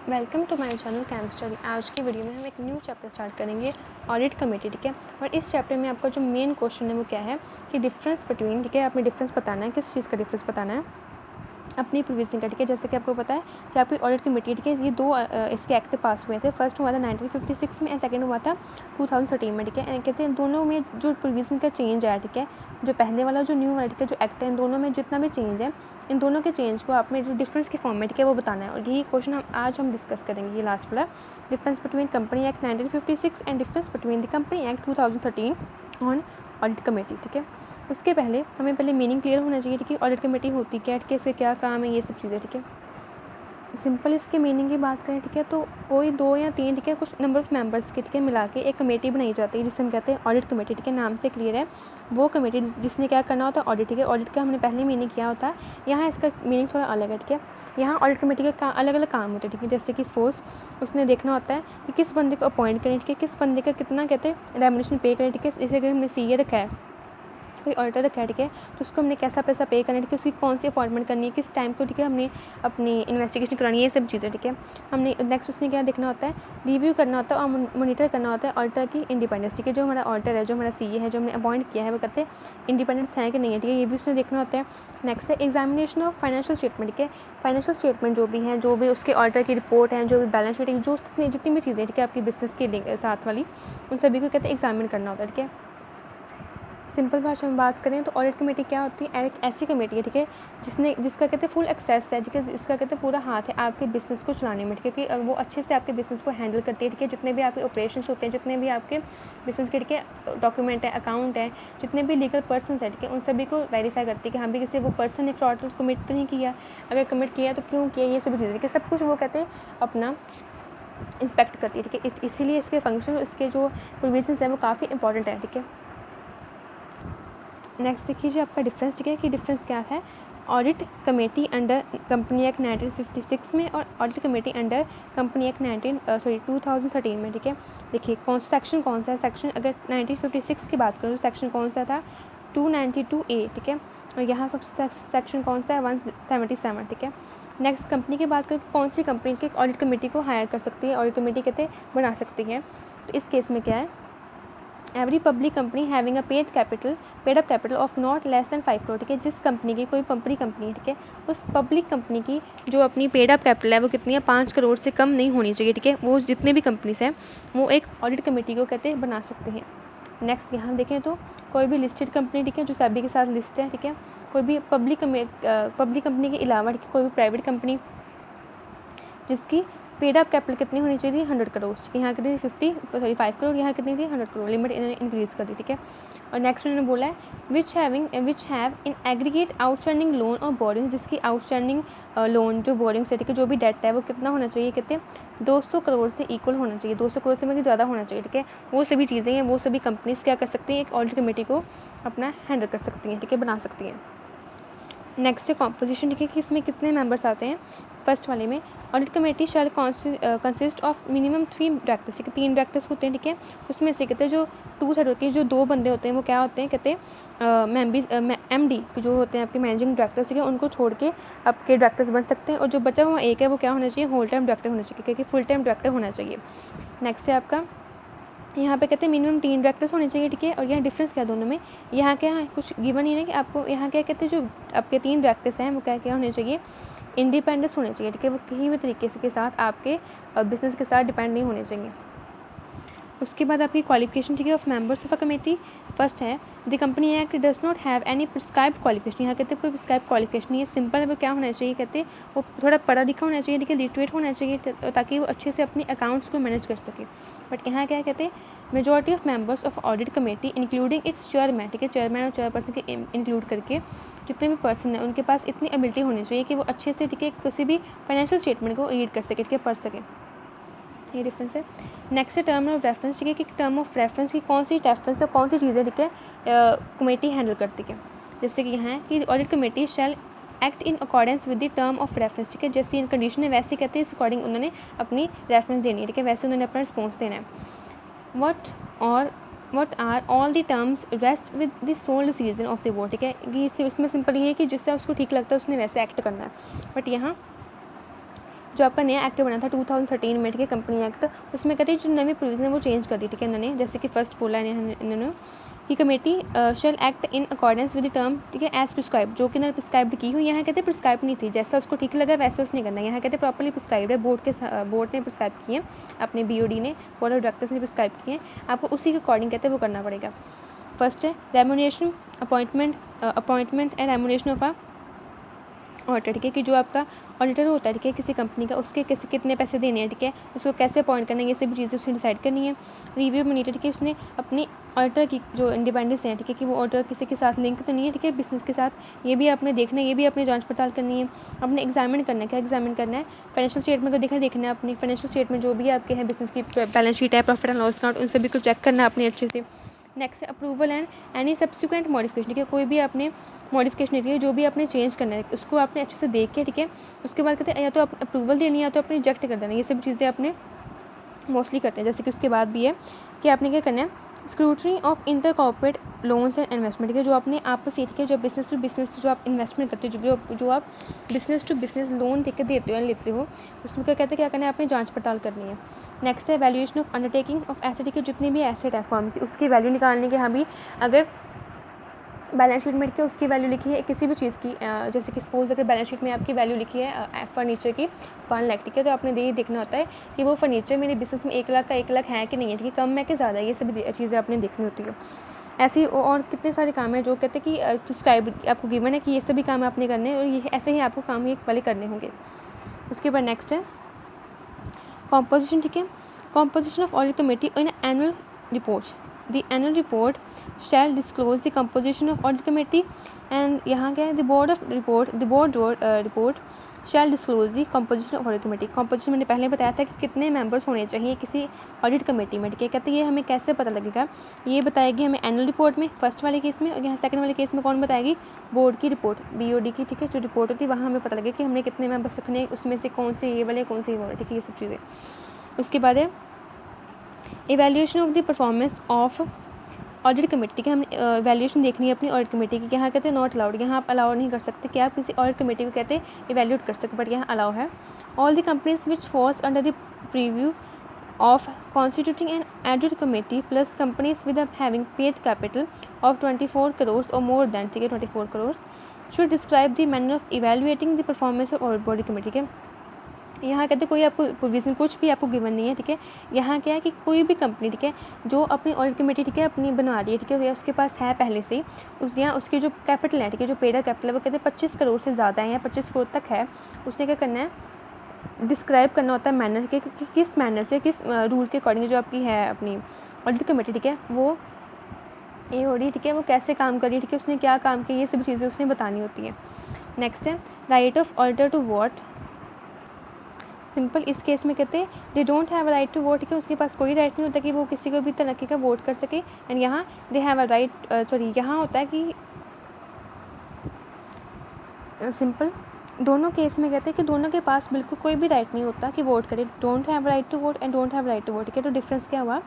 Welcome to my channel cam study. आज की video में हम एक न्यू चैप्टर स्टार्ट करेंगे, ऑडिट कमेटी। ठीक है, और इस चैप्टर में आपका जो मेन क्वेश्चन है वो क्या है कि डिफरेंस बिटवीन, ठीक है, आपने डिफरेंस बताना है, किस चीज़ का डिफरेंस बताना है अपनी प्रोविजन का। ठीक है, जैसे कि आपको पता है कि आपकी ऑडिट कमेटी, ठीक है, ये दो इसके एक्ट पास हुए थे। फर्स्ट हुआ था 1956 में एंड सेकंड हुआ था 2013 में। ठीक है, कहते हैं दोनों में जो प्रोविजन का चेंज आया, ठीक है, जो पहले वाला जो न्यू वाला, ठीक है, जो एक्ट है, इन दोनों में जितना भी चेंज है, इन दोनों के चेंज को आप में जो डिफरेंस के फॉर्म में, ठीक है, वो बताना है। और यही क्वेश्चन आज हम डिस्कस करेंगे। ये लास्ट वाला difference between company act 1956 and difference between the company act 2013 on audit committee. ठीक है, उसके पहले हमें पहले मीनिंग क्लियर होना चाहिए। ठीक है, ऑडिट कमेटी होती क्या है, इसके क्या काम है, ये सब चीज़ें। ठीक है, सिंपल इसके मीनिंग की बात करें, ठीक है, तो कोई 2 या 3, ठीक है, कुछ नंबर ऑफ़ मेंबर्स के, ठीक है, मिला के एक कमेटी बनाई जाती है जिसे हम कहते हैं ऑडिट कमेटी। ठीक है, नाम से क्लियर है, वो कमेटी जिसने क्या करना होता है, ऑडिट। ठीक है, ऑडिट का हमने पहले मीनिंग किया होता है, यहाँ इसका मीनिंग थोड़ा अलग है। ठीक है, यहाँ ऑडिट कमेटी के अलग अलग काम होते हैं। ठीक है, जैसे कि सपोज उसने देखना होता है कि किस बंदे को अपॉइंट करें, ठीक है, किस बंदे का कितना कहते हैं रेम्युनरेशन पे करें। ठीक है, जैसे अगर हमने CA रखा है, कोई ऑडिटर रखा है, ठीक है, तो उसको हमने कैसा पैसा पे करना है, ठीक है, उसकी कौन सी अपॉइंटमेंट करनी है, किस टाइम को, ठीक है, हमने अपनी इन्वेस्टिगेशन करानी है, ये सब चीज़ें। ठीक है, हमने नेक्स्ट उसने क्या देखना होता है, रिव्यू करना होता है और मॉनिटर करना होता है ऑडिटर की इंडिपेंडेंस। ठीक है, जो हमारा ऑडिटर है, जो हमारा CA है, जो हमने अपॉइंट किया है, वो कहते हैं इंडिपेंडेंस है कि नहीं है। ठीक है, ये भी उसने देखना होता है। नेक्स्ट है एग्जामिनेशन ऑफ फाइनेंशियल स्टेटमेंट। ठीक है, फाइनेंशियल स्टेटमेंट जो भी हैं, जो भी उसके ऑडिटर की रिपोर्ट है, जो भी बैलेंस शीट, जो जितनी भी चीज़ें, ठीक है, आपकी बिजनेस के साथ वाली, उन सभी को कहते हैं एग्जामिन करना होता है। ठीक है, सिंपल भाषा में बात करें तो ऑडिट कमेटी क्या होती है, एक ऐसी कमेटी है, ठीक है, जिसका कहते हैं फुल एक्सेस है, ठीक है, जिसका कहते हैं पूरा हाथ है आपके बिज़नेस को चलाने में। ठीक है, क्योंकि वो अच्छे से आपके बिज़नेस को हैंडल करती है। ठीक है, जितने भी आपके ऑपरेशंस होते हैं, जितने भी आपके बिज़नेस के, ठीक है, डॉक्यूमेंट है, अकाउंट है, जितने भी लीगल पर्सन है, ठीक है, उन सभी को वेरीफाई करती है कि हाँ भी किसी वो पर्सन ने फ्रॉड कमिट तो नहीं किया, अगर कमिट किया तो क्यों किया, ये सभी चीज़ें, ठीक है, सब कुछ वो कहते हैं अपना इंस्पेक्ट करती है। ठीक है, इसीलिए इसके फंक्शन, इसके जो प्रोविजंस हैं वो काफ़ी इंपॉर्टेंट है। ठीक है, नेक्स्ट देख लीजिए आपका डिफरेंस। ठीक है, कि डिफरेंस क्या है audit committee under company act 1956 में और audit committee under company act 2013 में। ठीक है, देखिए सेक्शन कौन सा है, सेक्शन अगर 1956 की बात करूँ तो सेक्शन कौन सा था 292A। ठीक है, और यहाँ सेक्शन कौन सा है 177। ठीक है, नेक्स्ट कंपनी की बात करें, कौन सी कंपनी के ऑडिट कमेटी को हायर कर सकती है, ऑडिट कमेटी कहते बना सकती है। तो इस केस में क्या है, every public company having a paid up capital of not less than 5 crore. ठीक है, जिस कंपनी की, कोई पब्लिक कंपनी है, ठीक है, उस पब्लिक कंपनी की जो अपनी पेड अप कैपिटल है वो कितनी है, 5 करोड़ से कम नहीं होनी चाहिए। ठीक है, वो जितने भी कंपनीज हैं वो एक ऑडिट कमेटी को कहते हैं बना सकते हैं। नेक्स्ट यहाँ देखें तो कोई भी लिस्टेड कंपनी, ठीक है, जो सेबी के साथ लिस्ट है, ठीक है, कोई भी पब्लिक कंपनी के अलावा, ठीक है, कोई भी प्राइवेट कंपनी जिसकी पेड अप कैपिटल कितनी होनी चाहिए थी 100 करोड़, यहाँ कितनी थी 5 करोड़, यहाँ कितनी थी 100 करोड़, लिमिट इन्होंने इंक्रीज़ कर दी। ठीक है, और नेक्स्ट उन्होंने बोला है which have in aggregate outstanding loan और बोरिंग, जिसकी आउटस्टैंडिंग लोन जो बोरिंग से, ठीक है, जो भी डेट है वो कितना होना चाहिए, कितने 200 करोड़ से इक्वल होना चाहिए, 200 करोड़ से मतलब ज़्यादा होना चाहिए। ठीक है, वो सभी चीज़ें हैं, वो सभी कंपनीज क्या कर सकती हैं, एक ऑडिट कमेटी को अपना हैंडल कर सकती हैं, ठीक है, बना सकती हैं। नेक्स्ट है कॉम्पोजिशन। ठीक है, कि इसमें कितने मेंबर्स आते हैं, फर्स्ट वाले में audit committee shell consist of minimum 3 directors. ठीक है, 3 डायरेक्टर्स होते हैं। ठीक है, उसमें से कहते हैं जो 2/3 होती है, जो 2 बंदे होते हैं वो क्या होते हैं, कहते हैं MD जो होते हैं आपके मैनेजिंग डायरेक्टर्स, ठीक है, उनको छोड़ के आपके डायरेक्टर्स बन सकते हैं। और जो बचा हुआ एक है वो क्या होना चाहिए, होल टाइम डायरेक्टर होना चाहिए, क्योंकि फुल टाइम डायरेक्टर होना चाहिए। नेक्स्ट है आपका, यहाँ पे कहते हैं मिनिमम 3 डायरेक्टर्स होने चाहिए। ठीक है, और यहाँ डिफरेंस क्या है दोनों में, यहाँ क्या है कुछ गिवन ही नहीं कि आपको यहाँ क्या कहते हैं, जो आपके 3 डायरेक्टर्स हैं वो क्या क्या होने चाहिए, इंडिपेंडेंस होने चाहिए। ठीक है, वो कहीं भी तरीके से के साथ आपके बिजनेस के साथ डिपेंड नहीं होने चाहिए। उसके बाद आपकी क्वालिफिकेशन, ठीक है, of members of a committee. First है the company act does not have any prescribed qualification. यहाँ कहते हैं कोई प्रिस्क्राइब क्वालिफिकेशन नहीं है, सिंपल है, वो क्या होना चाहिए, कहते हैं वो थोड़ा पढ़ा लिखा होना चाहिए, ठीक है, लिटरेट होना चाहिए, ताकि वो अच्छे से अपने अकाउंट्स को मैनेज कर सके। बट यहाँ क्या कहते हैं majority of members of audit committee including it's chairman, ठीक है, चेयरमैन और चेयरपर्सन के इंक्लूड करके जितने भी पर्सन हैं उनके पास इतनी एबिलिटी होनी चाहिए कि वो अच्छे से, ठीक है, किसी भी फाइनेंशियल स्टेटमेंट को रीड कर सके, ठीक है, पढ़ सके। ये डिफरेंस है। नेक्स्ट है टर्म ऑफ रेफरेंस। ठीक है, कि टर्म ऑफ रेफरेंस की कौन सी रेफरेंस और कौन सी चीज़ें, ठीक है, कमेटी हैंडल करती है। जैसे कि यहाँ है कि audit committee shell act in accordance with the term of reference. ठीक है, जैसी कंडीशन है वैसे कहते हैं इस अकॉर्डिंग उन्होंने अपनी रेफरेंस देनी है। ठीक है, वैसे उन्होंने अपना रिस्पॉन्स देना है। What are all the terms rest with the sole decision of the board. ठीक है, कि इसमें सिंपल ये है कि जिससे उसको ठीक लगता है उसने वैसे एक्ट करना है। बट यहाँ जो आपका नया एक्ट बना था 2013 में, ठीक है, कंपनी एक्ट, उसमें कहते हैं जो नवी प्रोविजन है वो चेंज कर दी, ठीक है, इन्होंने, जैसे कि फर्स्ट बोला है इन्होंने कि committee shall act in accordance with the term, ठीक है, एज प्रिस्क्राइब, जो कि इन्होंने प्रिस्क्राइब की हुई, यहाँ कहते हैं प्रिस्क्राइब नहीं थी, जैसा उसको ठीक लगा वैसे उसने करना, यहाँ कहते हैं प्रॉपर्ली प्रिस्क्राइब है, बोर्ड ने प्रिस्क्राइब किए, अपने BOD ने, बोर्ड ऑफ डायरेक्टर्स ने प्रिस्क्राइब किए, आपको उसी के अकॉर्डिंग कहते हैं वो करना पड़ेगा। फर्स्ट है remuneration, appointment and remuneration of auditor, ठीक है, कि जो आपका ऑडिटर होता है, ठीक है, किसी कंपनी का, उसके कैसे कितने पैसे देने हैं, ठीक है, उसको कैसे अपॉइंट करना है, ये सभी चीज़ें उसने डिसाइड करनी है। रिव्यू मॉनिटर, ठीक है, उसने अपनी ऑडिटर की जो इंडिपेंडेंस है, ठीक है, कि वो ऑडिटर किसी के साथ लिंक तो नहीं है, ठीक है, बिजनेस के साथ, ये भी आपने देखना है, ये भी अपनी जांच पड़ताल करनी है, अपने एग्जामिन करना है, क्या एग्जामिन करना है, फाइनेंशियल स्टेटमेंट को देखना है, अपनी फाइनेंशियल स्टेटमेंट जो भी आपके हैं, बिजनेस की बैलेंस शीट है, प्रॉफिट एंड लॉस अकाउंट, उन सभी को चेक करना है अपने अच्छे से। Next approval and any subsequent modification, ठीक है, कोई भी आपने मॉडिफिकेशन है जो भी आपने चेंज करना है उसको आपने अच्छे से देख के, ठीक है, उसके बाद कहते हैं या तो आप अप्रूवल देनी है या तो आपने रिजेक्ट कर देना, ये सब चीज़ें आपने मोस्टली करते हैं। जैसे कि उसके बाद भी है कि आपने क्या करना है, scrutiny of inter corporate loans and investment, ठीक है, जो आपने आपस, ठीक है, जो बिजनेस टू बिजनेस जो आप इन्वेस्टमेंट करते हो, जो आप बिजनेस टू बिजनेस लोन, ठीक है, देते हो या लेते हो, उसमें क्या कहते हैं क्या करना है, आपने जांच पड़ताल करनी है। नेक्स्ट है valuation of undertaking of asset, ठीक है, जितनी भी एसेट है फर्म की उसकी वैल्यू निकालने के, हाँ भी अगर बैलेंस शीट में, ठीक है, उसकी वैल्यू लिखी है किसी भी चीज़ की, जैसे कि सपोज अगर बैलेंस शीट में आपकी वैल्यू लिखी है फर्नीचर की 1 लाख, ठीक है, तो आपने देखना होता है कि वो फर्नीचर मेरे बिजनेस में 1 लाख का 1 लाख है कि नहीं है, ठीक है, कम है कि ज़्यादा, ये सभी चीज़ें आपने देखनी होती है। ऐसे ही और कितने सारे काम हैं जो कहते हैं कि प्रिस्क्राइब आपको गिवन है कि ये सभी काम आपने करने हैं और ये ऐसे ही आपको काम ये वाले करने होंगे। उसके बाद नेक्स्ट है कॉम्पोजिशन, ठीक है, composition of audit committee in annual report, the annual report shell disclose the composition of audit committee and यहाँ क्या है, the board report shell disclose the composition of audit committee. Composition मैंने पहले बताया था कि कितने मेंबर्स होने चाहिए किसी ऑडिट कमेटी में, ठीक है, कहते हैं ये हमें कैसे पता लगेगा, ये बताएगी हमें एनुअल रिपोर्ट में फर्स्ट वाले केस में, और यहाँ सेकंड वाले केस में कौन बताएगी, बोर्ड की रिपोर्ट, BOD की, ठीक है, जो रिपोर्ट होती है वहाँ हमें पता लगेगा कि हमने कितने मेंबर्स रखने, उसमें से कौन से ये वाले कौन से ये वाले, ठीक है, ये सब चीज़ें। उसके बाद है evaluation of the performance of audit committee, ठीक है, हमने वैल्यूएशन देखनी है अपनी ऑडिट कमेटी की, यहाँ कहते हैं नॉट अलाउड, यहाँ आप अलाउ नहीं कर सकते कि आप किसी ऑडिट कमेटी को कहते हैं इवैल्यूएट कर सकते, बट यहाँ अलाउ है। All the companies which falls under the preview of constituting an audit committee plus companies with having paid capital of 24 crore और मोर दैन, ठीक है, 24 crore should describe the manner of evaluating the performance of audit committee, ठीक है, यहाँ कहते कोई आपको provision कुछ भी आपको गिवन नहीं है, ठीक है, यहाँ क्या है कि कोई भी कंपनी, ठीक है, जो अपनी ऑडिट कमेटी, ठीक है, अपनी बना रही है, ठीक है, या उसके पास है पहले से उस यहाँ उसकी जो कैपिटल है, ठीक है, जो पेड कैपिटल है वो कहते हैं 25 करोड़ से ज़्यादा है या 25 करोड़ तक है, उसने क्या करना है, डिस्क्राइब करना होता है मैनर के कि किस मैनर से किस रूल के अकॉर्डिंग जो आपकी है अपनी ऑडिट कमेटी, ठीक है, वो AOD, ठीक है, वो कैसे काम कर रही है, ठीक है, उसने क्या काम किया, ये सभी चीज़ें उसने बतानी होती है। नेक्स्ट है right of auditor to vote, simple, इस केस में कहते हैं they don't have a right to vote, ठीक है, उसके पास कोई राइट नहीं होता कि वो किसी को भी तरीके का वोट कर सके, एंड यहाँ they have a right, sorry यहाँ होता है कि सिंपल दोनों केस में कहते हैं कि दोनों के पास बिल्कुल कोई भी राइट नहीं होता कि वोट करे, don't have right to vote and don't have right to vote, ठीक है, तो डिफरेंस क्या हुआ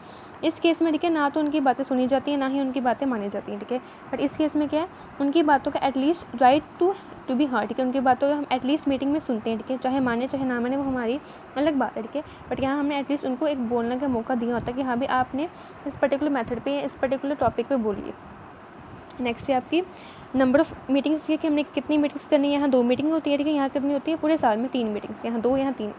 इस केस में, ठीक है, ना तो उनकी बातें सुनी जाती हैं ना ही उनकी बातें मानी जाती हैं, ठीक है, बट इस केस में क्या है उनकी बातों का at least right to be heard, ठीक है, उनकी बातों को हम एटलीस्ट मीटिंग में सुनते हैं, ठीक है, चाहे माने चाहे ना माने वो हमारी अलग बात है, ठीक है, बट यहाँ हमने एटलीस्ट उनको एक बोलने का मौका दिया होता है कि हाँ भी आपने इस पर्टिकुलर मेथड पे या इस पर्टिकुलर टॉपिक पे बोलिए। नेक्स्ट है आपकी नंबर ऑफ़ मीटिंग्स, कि हमने कितनी मीटिंग्स करनी है, यहाँ 2 मीटिंग होती है, ठीक है, यहाँ कितनी होती है पूरे साल में 3 मीटिंग्स, यहाँ 2 यहाँ 3।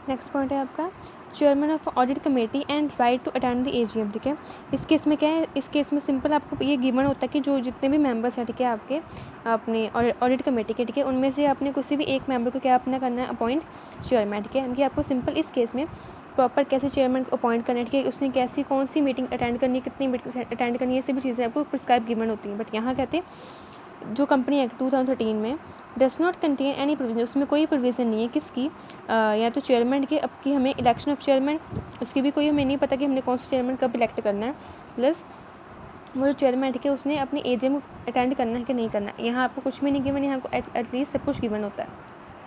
नेक्स्ट पॉइंट है आपका chairman of audit committee and right to attend the AGM, ठीक है, इस केस में क्या है, इस केस में सिंपल आपको ये गिवन होता है कि जो जितने भी मेंबर्स हैं, ठीक है, आपके अपने ऑडिट कमेटी के, ठीक है, उनमें से आपने किसी भी एक मेंबर को क्या अपना करना है अपॉइंट चेयरमैन, ठीक है, इनकी आपको सिंपल इस केस में प्रॉपर कैसे चेयरमैन को अपॉइंट करना है, ठीक है, उसने कैसी कौन सी मीटिंग अटेंड करनी है, कितनी मीटिंग अटेंड करनी है, ये सभी चीज़ें आपको प्रिस्क्राइब गिवन होती हैं, बट यहाँ कहते हैं जो कंपनी एक्ट 2013 में does not contain any provision, उसमें कोई प्रोविज़न नहीं है किसकी या तो चेयरमैन की, अब की हमें इलेक्शन ऑफ चेयरमैन उसकी भी कोई हमें नहीं पता कि हमने कौन सा चेयरमैन कब इलेक्ट करना है, प्लस वो जो चेयरमैन, ठीक है, उसने अपनी AGM अटेंड करना है कि नहीं करना है, यहाँ आपको कुछ भी नहीं गिवन, यहाँ को एटलीस्ट सब कुछ गिवन होता है।